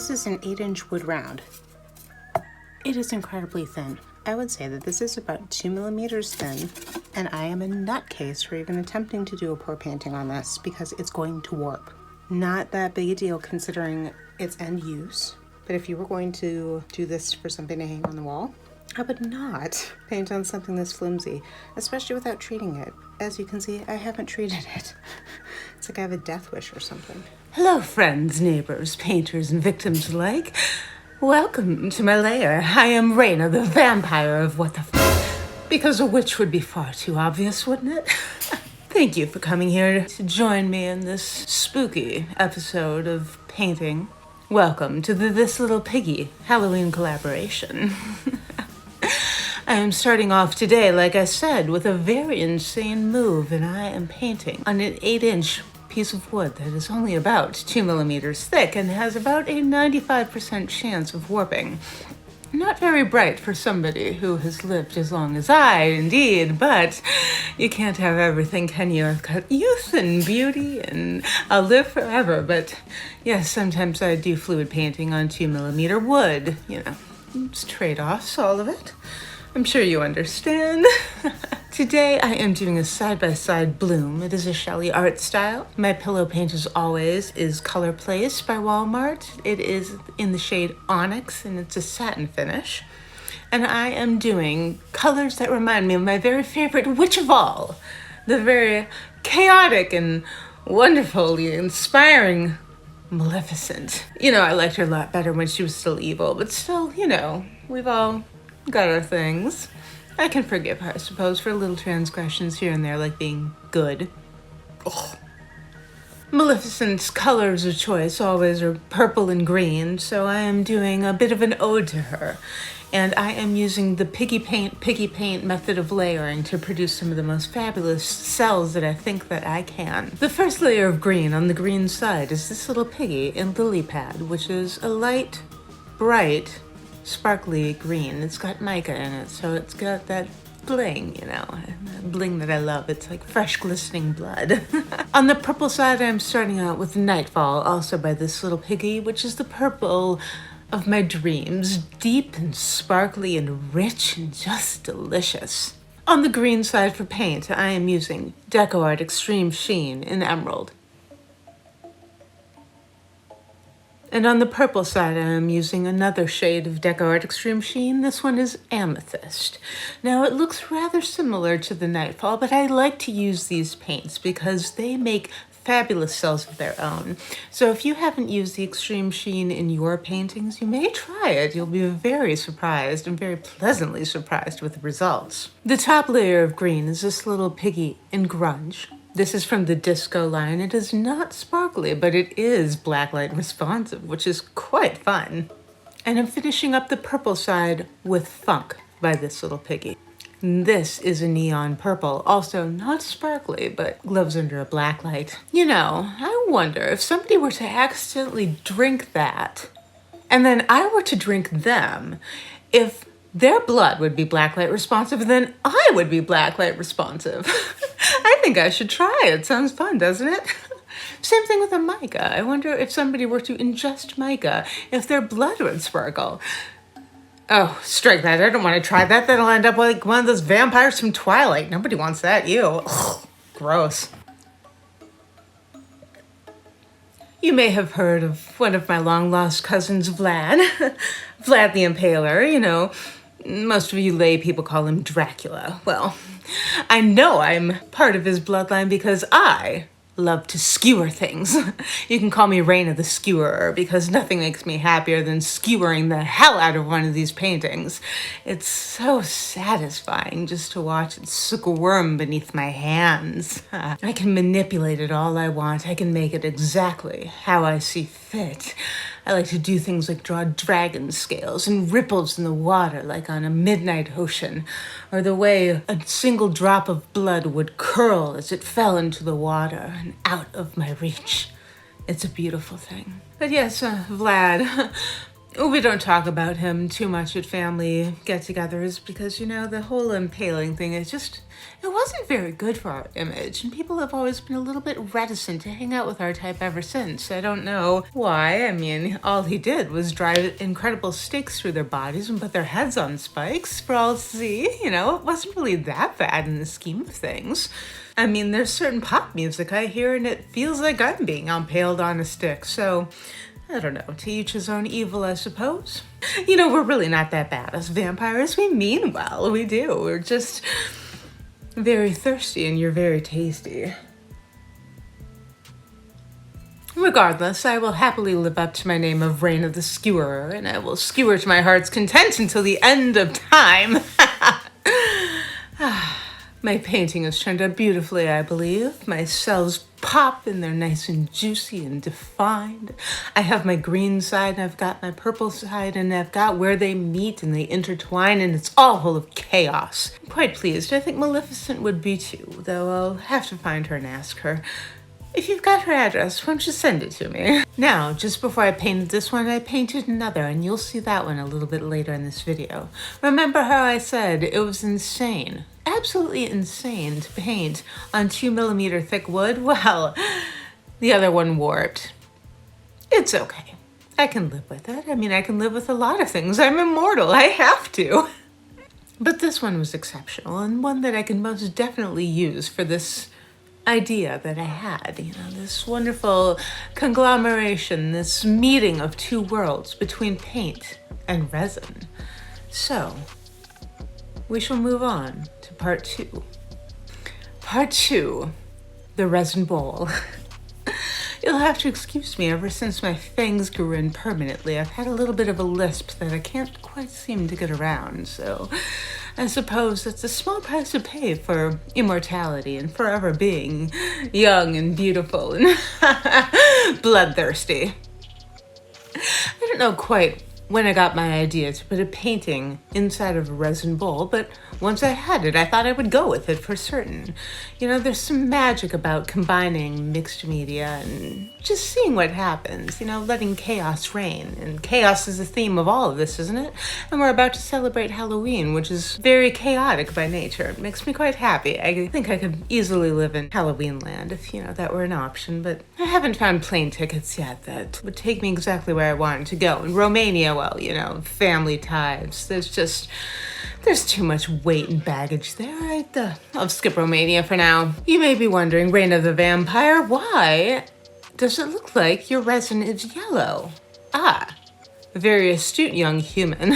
This is an 8-inch wood round. It is incredibly thin. I would say that this is about 2 millimeters thin, and I am a nutcase for even attempting to do a pour painting on this because it's going to warp. Not that big a deal considering its end use, but if you were going to do this for something to hang on the wall, I would not paint on something this flimsy, especially without treating it. As you can see, I haven't treated it. It's like I have a death wish or something. Hello, friends, neighbors, painters, and victims alike. Welcome to my lair. I am Raina, the vampire of what the because a witch would be far too obvious, wouldn't it? Thank you for coming here to join me in this spooky episode of painting. Welcome to This Little Piggy Halloween collaboration. I am starting off today, like I said, with a very insane move, and I am painting on an 8-inch piece of wood that is only about 2 millimeters thick and has about a 95% chance of warping. Not very bright for somebody who has lived as long as I, indeed, but you can't have everything, can you? I've got youth and beauty and I'll live forever, but yes, sometimes I do fluid painting on 2 millimeter wood, you know, it's trade-offs, all of it. I'm sure you understand. Today I am doing a side-by-side bloom. It is a Shelly art style. My pillow paint, as always, is ColorPlace by Walmart. It is in the shade Onyx, and it's a satin finish. And I am doing colors that remind me of my very favorite witch of all, the very chaotic and wonderfully inspiring Maleficent. You know, I liked her a lot better when she was still evil, but still, you know, we've all got our things. I can forgive her, I suppose, for little transgressions here and there, like being good. Ugh. Maleficent's colors of choice always are purple and green, so I am doing a bit of an ode to her. And I am using the Piggy Paint method of layering to produce some of the most fabulous cells that I think that I can. The first layer of green on the green side is this little piggy in Lily Pad, which is a light, bright, sparkly green. It's got mica in it, so it's got that bling, you know, that bling that I love. It's like fresh glistening blood. On the purple side, I'm starting out with Nightfall, also by this little piggy, which is the purple of my dreams, deep and sparkly and rich and just delicious. On the green side for paint, I am using DecoArt Extreme Sheen in Emerald. And on the purple side, I am using another shade of DecoArt Extreme Sheen. This one is Amethyst. Now, it looks rather similar to the Nightfall, but I like to use these paints because they make fabulous cells of their own. So if you haven't used the Extreme Sheen in your paintings, you may try it. You'll be very surprised and very pleasantly surprised with the results. The top layer of green is this little piggy in Grunge. This is from the Disco line. It is not sparkly, but it is blacklight responsive, which is quite fun. And I'm finishing up the purple side with Funk by this little piggy. This is a neon purple, also not sparkly, but glows under a blacklight. You know, I wonder if somebody were to accidentally drink that, and then I were to drink them, if their blood would be blacklight responsive, then I would be blacklight responsive. I think I should try it. Sounds fun, doesn't it? Same thing with a mica. I wonder if somebody were to ingest mica, if their blood would sparkle. Oh, strike that. I don't want to try that. That'll end up like one of those vampires from Twilight. Nobody wants that. Ew. Ugh, gross. You may have heard of one of my long-lost cousins, Vlad. Vlad the Impaler, you know. Most of you lay people call him Dracula. Well, I know I'm part of his bloodline because I love to skewer things. You can call me Raina the Skewerer because nothing makes me happier than skewering the hell out of one of these paintings. It's so satisfying just to watch it squirm beneath my hands. I can manipulate it all I want. I can make it exactly how I see fit. I like to do things like draw dragon scales and ripples in the water like on a midnight ocean, or the way a single drop of blood would curl as it fell into the water and out of my reach. It's a beautiful thing. But yes, Vlad, We don't talk about him too much at family get-togethers because, you know, the whole impaling thing is just, it wasn't very good for our image, and people have always been a little bit reticent to hang out with our type ever since. I don't know why. I mean, all he did was drive incredible stakes through their bodies and put their heads on spikes for all to see. You know, it wasn't really that bad in the scheme of things. I mean, there's certain pop music I hear and it feels like I'm being impaled on a stick, so I don't know, to each his own evil, I suppose. You know, we're really not that bad as vampires. We mean well, we do. We're just very thirsty and you're very tasty. Regardless, I will happily live up to my name of Raina the Skewerer, and I will skewer to my heart's content until the end of time. My painting has turned out beautifully, I believe. My cells pop and they're nice and juicy and defined. I have my green side and I've got my purple side and I've got where they meet and they intertwine and it's all full of chaos. I'm quite pleased. I think Maleficent would be too, though I'll have to find her and ask her. If you've got her address, why don't you send it to me? Now, just before I painted this one, I painted another, and you'll see that one a little bit later in this video. Remember how I said it was insane, absolutely insane to paint on 2mm thick wood? Well, the other one warped. It's okay. I can live with it. I mean, I can live with a lot of things. I'm immortal. I have to. But this one was exceptional, and one that I can most definitely use for this idea that I had, you know, this wonderful conglomeration, this meeting of two worlds between paint and resin. So, we shall move on to part two. Part two, the resin bowl. You'll have to excuse me, ever since my fangs grew in permanently, I've had a little bit of a lisp that I can't quite seem to get around, so I suppose that's a small price to pay for immortality and forever being young and beautiful and bloodthirsty. I don't know quite when I got my idea to put a painting inside of a resin bowl, but once I had it, I thought I would go with it for certain. You know, there's some magic about combining mixed media and just seeing what happens, you know, letting chaos reign. And chaos is the theme of all of this, isn't it? And we're about to celebrate Halloween, which is very chaotic by nature. It makes me quite happy. I think I could easily live in Halloween land if, you know, that were an option, but I haven't found plane tickets yet that would take me exactly where I wanted to go. In Romania, well, you know, family ties. There's too much weight and baggage there. I'll skip Romania for now. You may be wondering, Raina the Vampire, why does it look like your resin is yellow? Ah, a very astute young human.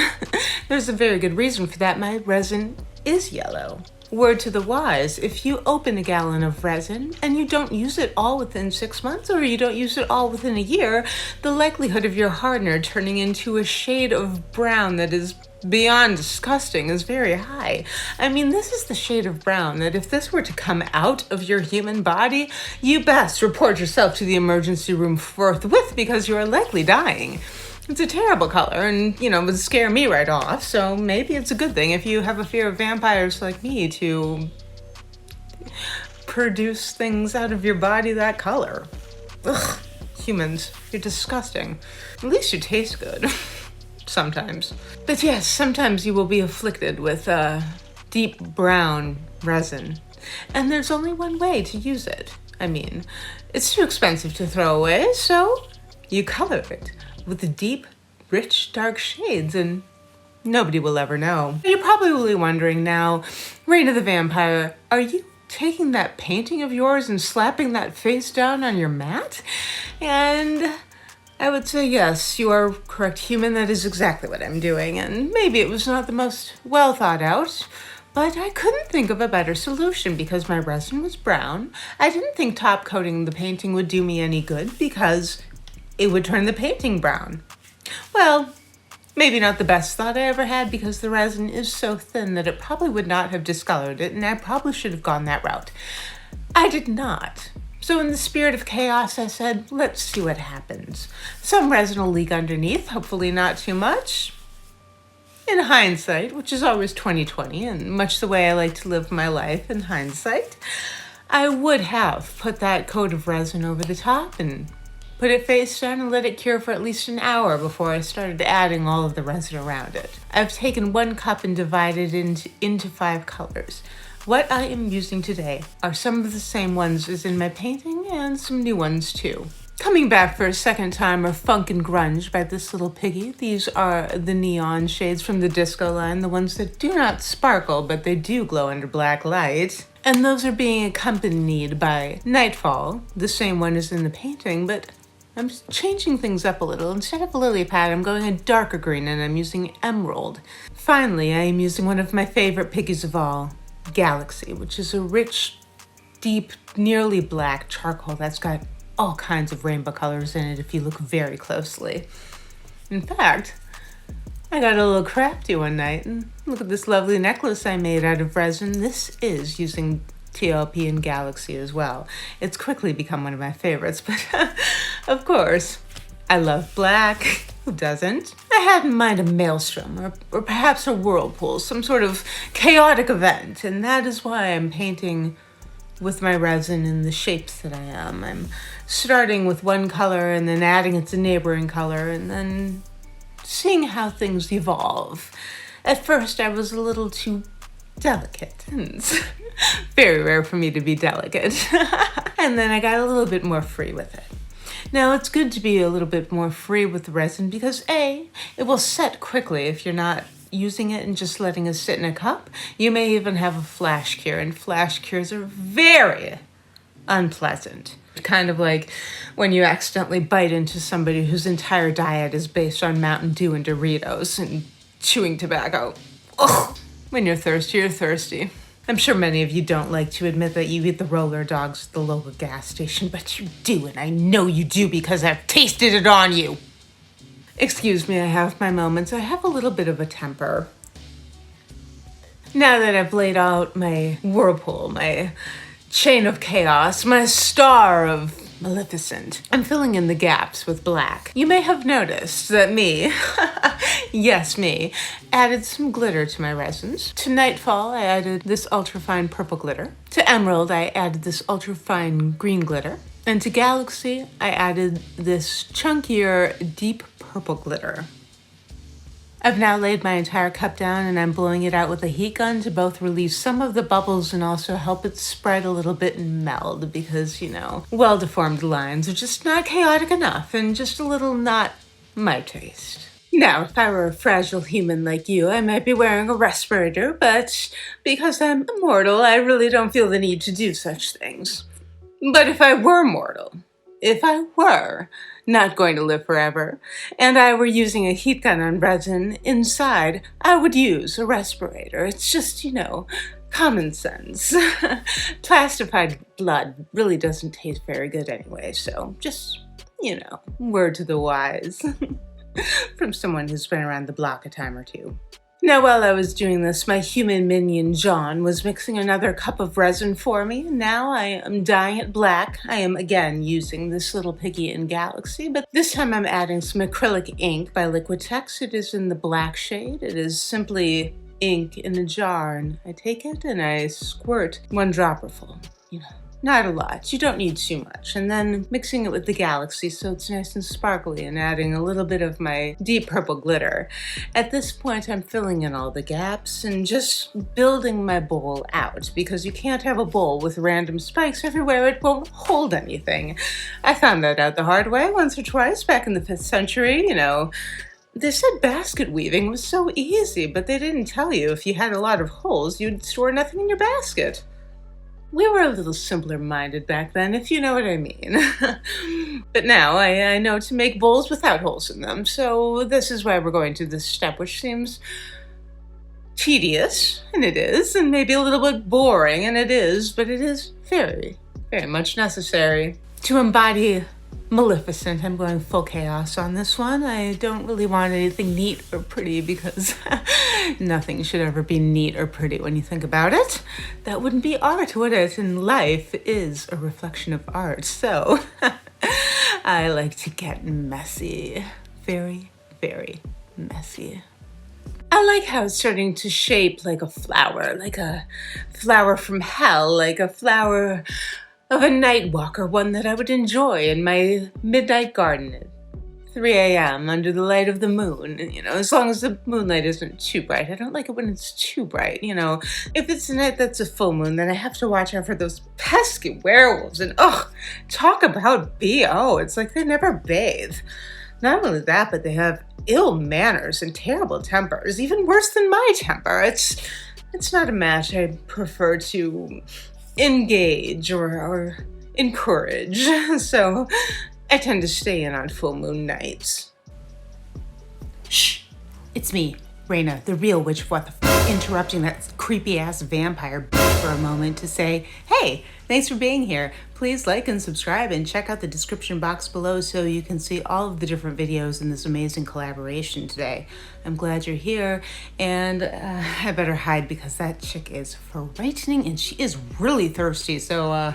There's a very good reason for that. My resin is yellow. Word to the wise, if you open a gallon of resin and you don't use it all within 6 months or you don't use it all within a year, the likelihood of your hardener turning into a shade of brown that is beyond disgusting is very high. I mean, this is the shade of brown that if this were to come out of your human body, you best report yourself to the emergency room forthwith because you are likely dying. It's a terrible color and, you know, would scare me right off, so maybe it's a good thing if you have a fear of vampires like me to produce things out of your body that color. Ugh, humans, you're disgusting. At least you taste good. Sometimes. But yes, sometimes you will be afflicted with deep brown resin. And there's only one way to use it. I mean, it's too expensive to throw away, so you color it with the deep, rich, dark shades, and nobody will ever know. You're probably wondering now, Raina the Vampire, are you taking that painting of yours and slapping that face down on your mat? And I would say yes, you are correct, human. That is exactly what I'm doing, and maybe it was not the most well thought out, but I couldn't think of a better solution because my resin was brown. I didn't think top coating the painting would do me any good because it would turn the painting brown. Well, maybe not the best thought I ever had because the resin is so thin that it probably would not have discolored it, and I probably should have gone that route. I did not. So in the spirit of chaos, I said, let's see what happens. Some resin will leak underneath, hopefully not too much. In hindsight, which is always 20/20, and much the way I like to live my life in hindsight, I would have put that coat of resin over the top and put it face down and let it cure for at least an hour before I started adding all of the resin around it. I've taken 1 cup and divided it into 5 colors. What I am using today are some of the same ones as in my painting and some new ones too. Coming back for a second time are Funk and Grunge by this little Piggy. These are the neon shades from the disco line, the ones that do not sparkle, but they do glow under black light. And those are being accompanied by Nightfall, the same one as in the painting, but I'm changing things up a little. Instead of lily pad, I'm going a darker green and I'm using emerald. Finally, I am using one of my favorite Piggies of all, Galaxy, which is a rich, deep, nearly black charcoal that's got all kinds of rainbow colors in it if you look very closely. In fact, I got a little crafty one night and look at this lovely necklace I made out of resin. This is using TLP and Galaxy as well. It's quickly become one of my favorites, but of course, I love black. Who doesn't? I had in mind a maelstrom or perhaps a whirlpool, some sort of chaotic event, and that is why I'm painting with my resin in the shapes that I am. I'm starting with one color and then adding it to neighboring color and then seeing how things evolve. At first, I was a little too delicate. It's very rare for me to be delicate. And then I got a little bit more free with it. Now, it's good to be a little bit more free with the resin because A, it will set quickly if you're not using it and just letting it sit in a cup. You may even have a flash cure, and flash cures are very unpleasant. Kind of like when you accidentally bite into somebody whose entire diet is based on Mountain Dew and Doritos and chewing tobacco. Ugh. When you're thirsty, you're thirsty. I'm sure many of you don't like to admit that you eat the roller dogs at the local gas station, but you do, and I know you do because I've tasted it on you. Excuse me, I have my moments. I have a little bit of a temper. Now that I've laid out my whirlpool, my chain of chaos, my star of Maleficent, I'm filling in the gaps with black. You may have noticed that me, yes me, added some glitter to my resins. To Nightfall, I added this ultrafine purple glitter. To Emerald, I added this ultrafine green glitter. And to Galaxy, I added this chunkier, deep purple glitter. I've now laid my entire cup down and I'm blowing it out with a heat gun to both release some of the bubbles and also help it spread a little bit and meld because, you know, well-deformed lines are just not chaotic enough and just a little not my taste. Now, if I were a fragile human like you, I might be wearing a respirator, but because I'm immortal, I really don't feel the need to do such things. But if I were mortal, if I were not going to live forever, and I were using a heat gun on resin inside, I would use a respirator. It's just, you know, common sense. Plastified blood really doesn't taste very good anyway, so just, you know, word to the wise from someone who's been around the block a time or two. Now, while I was doing this, my human minion, John, was mixing another cup of resin for me. Now I am dyeing it black. I am, again, using this little Piggy in Galaxy, but this time I'm adding some acrylic ink by Liquitex. It is in the black shade. It is simply ink in a jar, and I take it and I squirt 1 dropper full, you know. Not a lot, you don't need too much. And then mixing it with the Galaxy so it's nice and sparkly and adding a little bit of my deep purple glitter. At this point, I'm filling in all the gaps and just building my bowl out because you can't have a bowl with random spikes everywhere. It won't hold anything. I found that out the hard way once or twice back in the 5th century, you know. They said basket weaving was so easy, but they didn't tell you if you had a lot of holes, you'd store nothing in your basket. We were a little simpler minded back then, if you know what I mean. But now I know to make bowls without holes in them, so this is why we're going to this step, which seems tedious, and it is, and maybe a little bit boring, and it is, but it is very, very much necessary. To embody Maleficent, I'm going full chaos on this one. I don't really want anything neat or pretty because nothing should ever be neat or pretty when you think about it. That wouldn't be art, would it? And life is a reflection of art, so I like to get messy. Very, very messy. I like how it's starting to shape like a flower from hell, like a flower of a night walker, one that I would enjoy in my midnight garden at 3 a.m. under the light of the moon, as long as the moonlight isn't too bright. I don't like it when it's too bright, If it's a night that's a full moon, then I have to watch out for those pesky werewolves, and talk about BO. It's like they never bathe. Not only that, but they have ill manners and terrible tempers, even worse than my temper. It's not a match I prefer to engage or encourage, so I tend to stay in on full moon nights. Shh! It's me, Raina, the real witch of what the interrupting that creepy-ass vampire bitch for a moment to say, hey, thanks for being here. Please like and subscribe and check out the description box below so you can see all of the different videos in this amazing collaboration today. I'm glad you're here, and I better hide because that chick is frightening and she is really thirsty, so I'm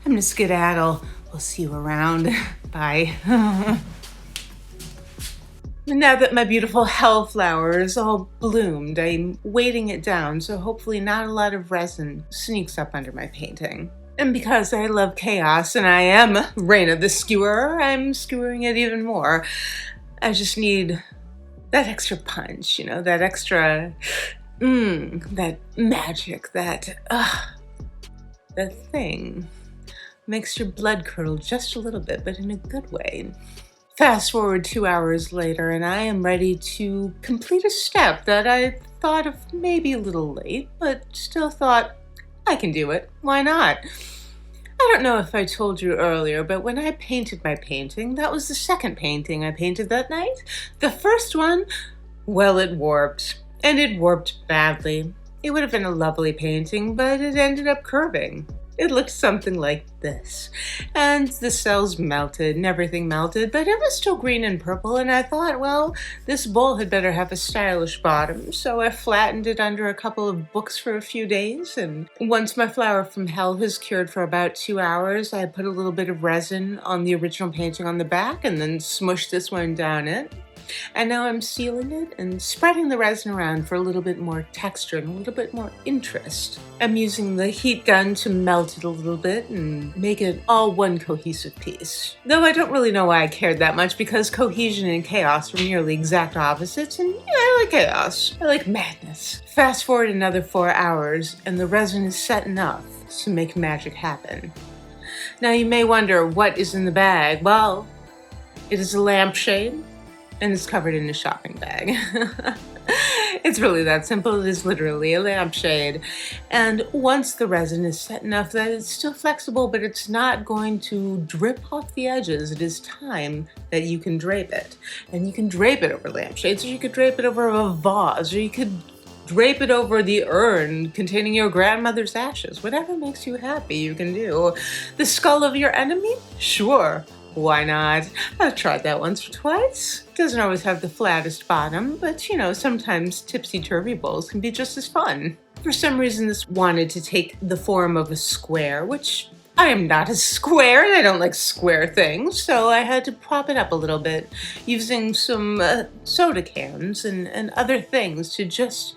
gonna skedaddle. We'll see you around. Bye. Now that my beautiful hellflower is all bloomed, I'm weighting it down, so hopefully not a lot of resin sneaks up under my painting. And because I love chaos and I am Raina the Skewerer, I'm skewering it even more. I just need that extra punch, that extra, that magic, that thing. Makes your blood curdle just a little bit, but in a good way. Fast forward 2 hours later, and I am ready to complete a step that I thought of maybe a little late, but still thought, I can do it. Why not? I don't know if I told you earlier, but when I painted my painting, that was the second painting I painted that night. The first one, well, it warped. And it warped badly. It would have been a lovely painting, but it ended up curving. It looked something like this. And the cells melted and everything melted, but it was still green and purple, and I thought, well, this bowl had better have a stylish bottom, so I flattened it under a couple of books for a few days, and once my flower from hell has cured for about 2 hours, I put a little bit of resin on the original painting on the back and then smushed this one down it. And now I'm sealing it and spreading the resin around for a little bit more texture and a little bit more interest. I'm using the heat gun to melt it a little bit and make it all one cohesive piece. Though I don't really know why I cared that much, because cohesion and chaos are nearly exact opposites, and I like chaos. I like madness. Fast forward another 4 hours and the resin is set enough to make magic happen. Now you may wonder, what is in the bag? Well, it is a lampshade. And it's covered in a shopping bag. It's really that simple. It is literally a lampshade. And once the resin is set enough that it's still flexible, but it's not going to drip off the edges, it is time that you can drape it. And you can drape it over lampshades, or you could drape it over a vase, or you could drape it over the urn containing your grandmother's ashes. Whatever makes you happy, you can do. The skull of your enemy? Sure. Why not? I've tried that once or twice. Doesn't always have the flattest bottom, but sometimes tipsy-turvy bowls can be just as fun. For some reason, this wanted to take the form of a square, which I am not a square, and I don't like square things, so I had to prop it up a little bit using some soda cans and other things to just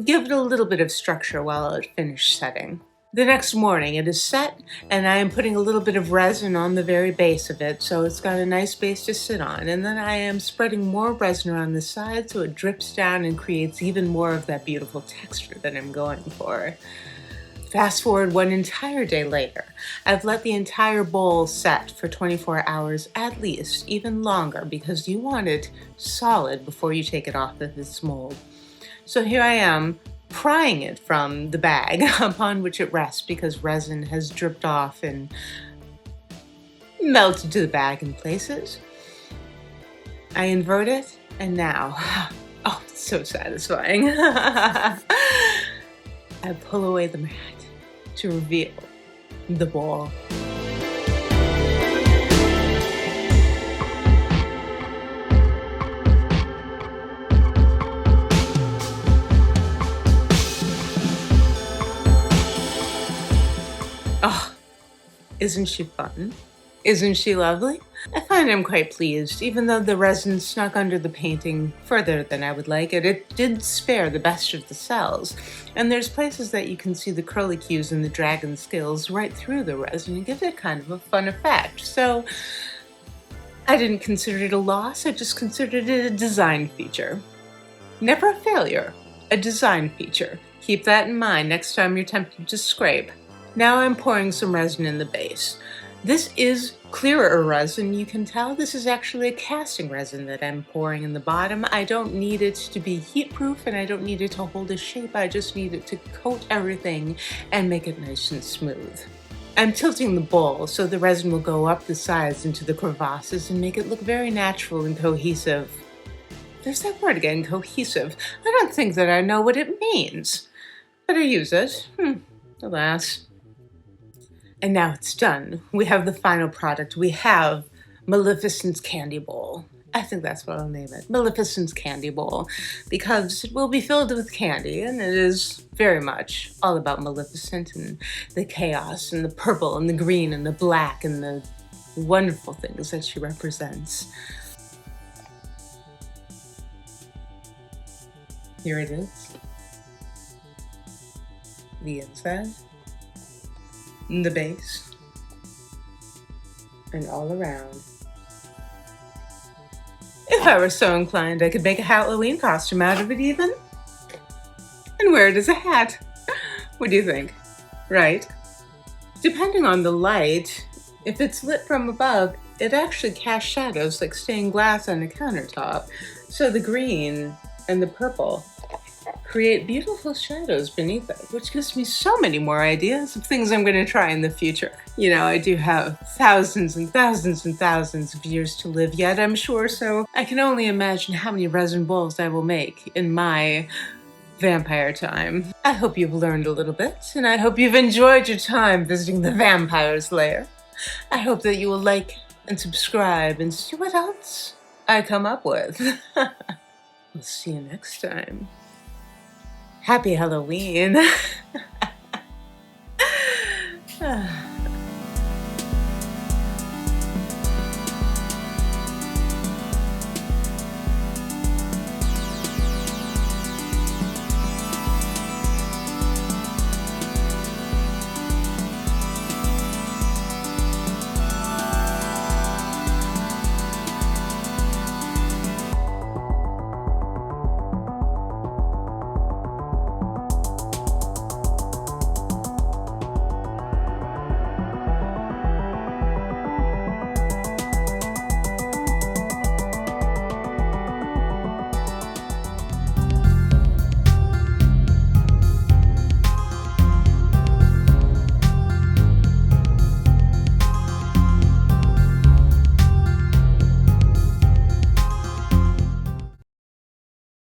give it a little bit of structure while it finished setting. The next morning it is set, and I am putting a little bit of resin on the very base of it, so it's got a nice base to sit on, and then I am spreading more resin around the side so it drips down and creates even more of that beautiful texture that I'm going for. Fast forward one entire day later. I've let the entire bowl set for 24 hours at least, even longer, because you want it solid before you take it off of its mold. So here I am, prying it from the bag upon which it rests because resin has dripped off and melted to the bag in places. I invert it, and now, oh, it's so satisfying. I pull away the mat to reveal the ball. Oh, isn't she fun? Isn't she lovely? I find I'm quite pleased, even though the resin snuck under the painting further than I would like it. It did spare the best of the cells, and there's places that you can see the curlicues and the dragon scales right through the resin and give it kind of a fun effect. So I didn't consider it a loss, I just considered it a design feature. Never a failure, a design feature. Keep that in mind next time you're tempted to scrape. Now I'm pouring some resin in the base. This is clearer resin. You can tell this is actually a casting resin that I'm pouring in the bottom. I don't need it to be heat proof and I don't need it to hold a shape. I just need it to coat everything and make it nice and smooth. I'm tilting the bowl so the resin will go up the sides into the crevasses and make it look very natural and cohesive. There's that word again, cohesive. I don't think that I know what it means, but I use it. Alas. And now it's done. We have the final product. We have Maleficent's candy bowl. I think that's what I'll name it. Maleficent's candy bowl. Because it will be filled with candy, and it is very much all about Maleficent and the chaos and the purple and the green and the black and the wonderful things that she represents. Here it is. The inside. The base, and all around. If I were so inclined, I could make a Halloween costume out of it even, and wear it as a hat. What do you think? Right? Depending on the light, if it's lit from above, it actually casts shadows like stained glass on a countertop. So the green and the purple create beautiful shadows beneath it, which gives me so many more ideas of things I'm going to try in the future. You know, I do have thousands and thousands and thousands of years to live yet, I'm sure, so I can only imagine how many resin bowls I will make in my vampire time. I hope you've learned a little bit, and I hope you've enjoyed your time visiting the vampire's lair. I hope that you will like and subscribe and see what else I come up with. We'll see you next time. Happy Halloween.